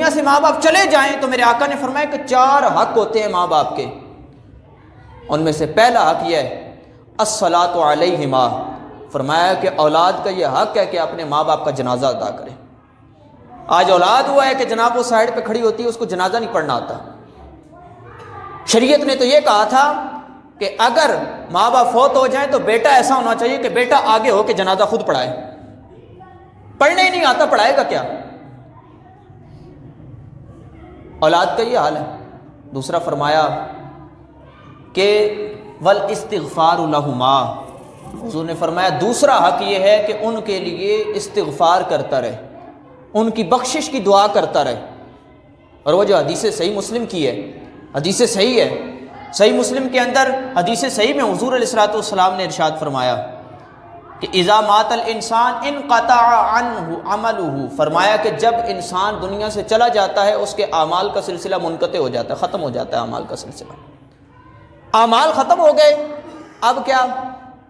دنیا سے ماں باپ چلے جائیں تو میرے آقا نے فرمایا کہ 4 حق ہوتے ہیں ماں باپ کے، ان میں سے پہلا حق یہ ہے الصلاۃ علیہما، فرمایا کہ اولاد کا یہ حق ہے کہ اپنے ماں باپ کا جنازہ ادا کرے۔ آج اولاد ہوا ہے کہ جناب وہ سائڈ پہ کھڑی ہوتی ہے، اس کو جنازہ نہیں پڑھنا آتا۔ شریعت نے تو یہ کہا تھا کہ اگر ماں باپ فوت ہو جائیں تو بیٹا ایسا ہونا چاہیے کہ بیٹا آگے ہو کے جنازہ خود پڑھائے، پڑھنے ہی نہیں آتا پڑھائے گا کیا؟ اولاد کا یہ حال ہے۔ دوسرا فرمایا کہ والاستغفار لہما، حضور نے فرمایا دوسرا حق یہ ہے کہ ان کے لیے استغفار کرتا رہے، ان کی بخشش کی دعا کرتا رہے۔ اور وہ جو حدیث صحیح مسلم کی ہے، حدیث صحیح ہے، صحیح مسلم کے اندر حدیث صحیح میں حضور علیہ الصلوۃ والسلام نے ارشاد فرمایا کہ اذا مات الانسان انقطع عنہ عملہ، فرمایا کہ جب انسان دنیا سے چلا جاتا ہے اس کے اعمال کا سلسلہ منقطع ہو جاتا ہے، ختم ہو جاتا ہے اعمال کا سلسلہ، اعمال ختم ہو گئے۔ اب کیا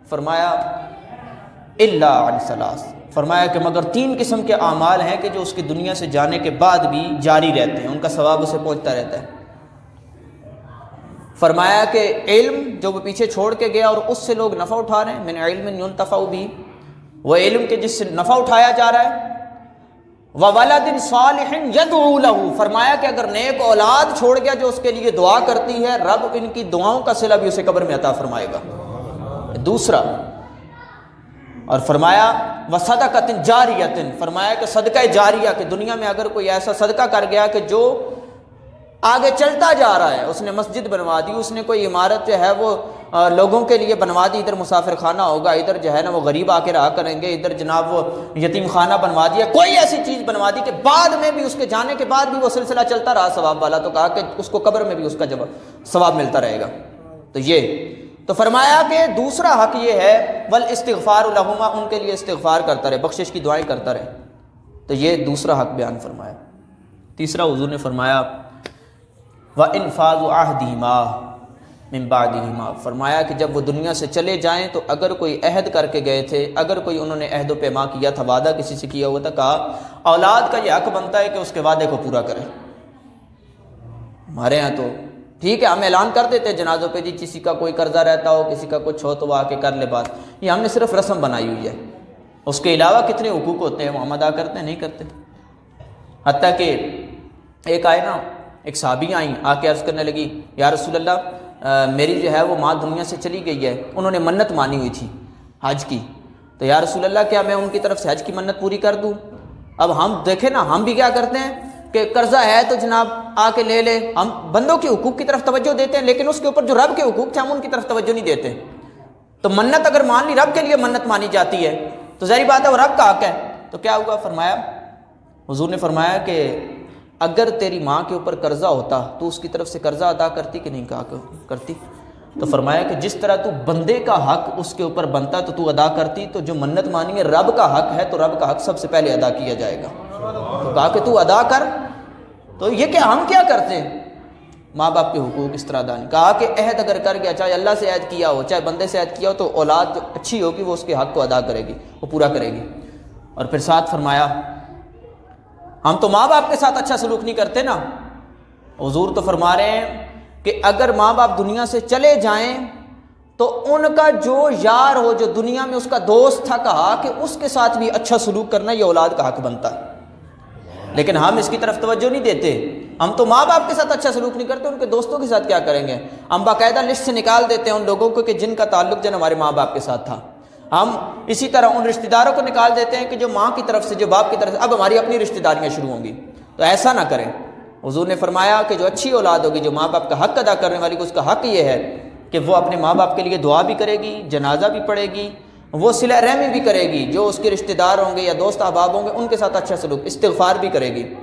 فرمایا الا عن ثلاث، فرمایا کہ مگر 3 قسم کے اعمال ہیں کہ جو اس کی دنیا سے جانے کے بعد بھی جاری رہتے ہیں، ان کا ثواب اسے پہنچتا رہتا ہے۔ فرمایا کہ علم جو وہ پیچھے چھوڑ کے گیا اور اس سے لوگ نفع اٹھا رہے ہیں، من علم ينتفع به، وہ علم کے جس سے نفع اٹھایا جا رہا ہے۔ وولد صالح يدعو له، فرمایا کہ اگر نیک اولاد چھوڑ گیا جو اس کے لیے دعا کرتی ہے، رب ان کی دعاؤں کا صلہ بھی اسے قبر میں عطا فرمائے گا۔ دوسرا، اور فرمایا وصدقۃ جاریۃ، فرمایا کہ صدقہ جاریہ، کہ دنیا میں اگر کوئی ایسا صدقہ کر گیا کہ جو آگے چلتا جا رہا ہے، اس نے مسجد بنوا دی، اس نے کوئی عمارت جو ہے وہ لوگوں کے لیے بنوا دی، ادھر مسافر خانہ ہوگا، ادھر جو ہے نا وہ غریب آ کے رہا کریں گے، ادھر جناب وہ یتیم خانہ بنوا دیا، کوئی ایسی چیز بنوا دی کہ بعد میں بھی اس کے جانے کے بعد بھی وہ سلسلہ چلتا رہا ثواب والا، تو کہا کہ اس کو قبر میں بھی اس کا ثواب ملتا رہے گا۔ تو یہ تو فرمایا کہ دوسرا حق یہ ہے والاستغفار لہما، ان کے لیے استغفار کرتا رہے، بخشش کی دعائیں کرتا رہے۔ تو یہ دوسرا حق بیان فرمایا۔ تیسرا حضور نے فرمایا وَإِنْفَاذُ عَهْدِهِمَا مِنْ بَعْدِهِمَا، فرمایا کہ جب وہ دنیا سے چلے جائیں تو اگر کوئی عہد کر کے گئے تھے، اگر کوئی انہوں نے عہد و پیما کیا تھا، وعدہ کسی سے کیا ہوا تھا، کہا اولاد کا یہ حق بنتا ہے کہ اس کے وعدے کو پورا کرے۔ ہمارے ہاں تو ٹھیک ہے، ہم اعلان کر دیتے ہیں جنازوں پہ، جی کسی کا کوئی قرضہ رہتا ہو، کسی کا کچھ ہو تو وہ آ کے کر لے بات، یہ ہم نے صرف رسم بنائی ہوئی ہے، اس کے علاوہ کتنے حقوق ہوتے ہیں وہ ہم ادا کرتے ہیں؟ نہیں کرتے۔ حتیٰ کہ ایک آئے نا، ایک صحابی آئیں، آ کے عرض کرنے لگی یا رسول اللہ میری جو ہے وہ ماں دنیا سے چلی گئی ہے، انہوں نے منت مانی ہوئی تھی حج کی، تو یا رسول اللہ کیا میں ان کی طرف سے حج کی منت پوری کر دوں؟ اب ہم دیکھیں نا، ہم بھی کیا کرتے ہیں کہ قرضہ ہے تو جناب آ کے لے لے، ہم بندوں کے حقوق کی طرف توجہ دیتے ہیں، لیکن اس کے اوپر جو رب کے حقوق تھے ہم ان کی طرف توجہ نہیں دیتے۔ تو منت اگر مان لی، رب کے لیے منت مانی جاتی ہے تو ظاہری بات ہے وہ رب کا حق ہے، تو کیا ہوگا؟ فرمایا حضور نے فرمایا کہ اگر تیری ماں کے اوپر قرضہ ہوتا تو اس کی طرف سے قرضہ ادا کرتی کہ نہیں کرتی؟ تو فرمایا کہ جس طرح تو بندے کا حق اس کے اوپر بنتا تو ادا کرتی، تو جو منت مانی ہے رب کا حق ہے، تو رب کا حق سب سے پہلے ادا کیا جائے گا۔ تو کہا کہ تو ادا کر۔ تو یہ کہ ہم کیا کرتے ہیں؟ ماں باپ کے حقوق اس طرح ادا نہیں۔ کہا کہ عہد اگر کر گیا، چاہے اللہ سے عہد کیا ہو چاہے بندے سے عہد کیا ہو، تو اولاد جو اچھی ہوگی وہ اس کے حق کو ادا کرے گی، وہ پورا کرے گی۔ اور پھر ساتھ فرمایا ہم تو ماں باپ کے ساتھ اچھا سلوک نہیں کرتے نا، حضور تو فرما رہے ہیں کہ اگر ماں باپ دنیا سے چلے جائیں تو ان کا جو یار ہو، جو دنیا میں اس کا دوست تھا، کہا کہ اس کے ساتھ بھی اچھا سلوک کرنا یہ اولاد کا حق بنتا ہے۔ لیکن ہم اس کی طرف توجہ نہیں دیتے، ہم تو ماں باپ کے ساتھ اچھا سلوک نہیں کرتے، ان کے دوستوں کے ساتھ کیا کریں گے؟ ہم باقاعدہ لسٹ سے نکال دیتے ہیں ان لوگوں کو کہ جن کا تعلق جو ہمارے ماں باپ کے ساتھ تھا، ہم اسی طرح ان رشتہ داروں کو نکال دیتے ہیں کہ جو ماں کی طرف سے، جو باپ کی طرف سے، اب ہماری اپنی رشتہ داریاں شروع ہوں گی۔ تو ایسا نہ کریں۔ حضور نے فرمایا کہ جو اچھی اولاد ہوگی، جو ماں باپ کا حق ادا کرنے والی کو، اس کا حق یہ ہے کہ وہ اپنے ماں باپ کے لیے دعا بھی کرے گی، جنازہ بھی پڑھے گی، وہ صلہ رحمی بھی کرے گی، جو اس کے رشتہ دار ہوں گے یا دوست احباب ہوں گے ان کے ساتھ اچھا سلوک، استغفار بھی کرے گی۔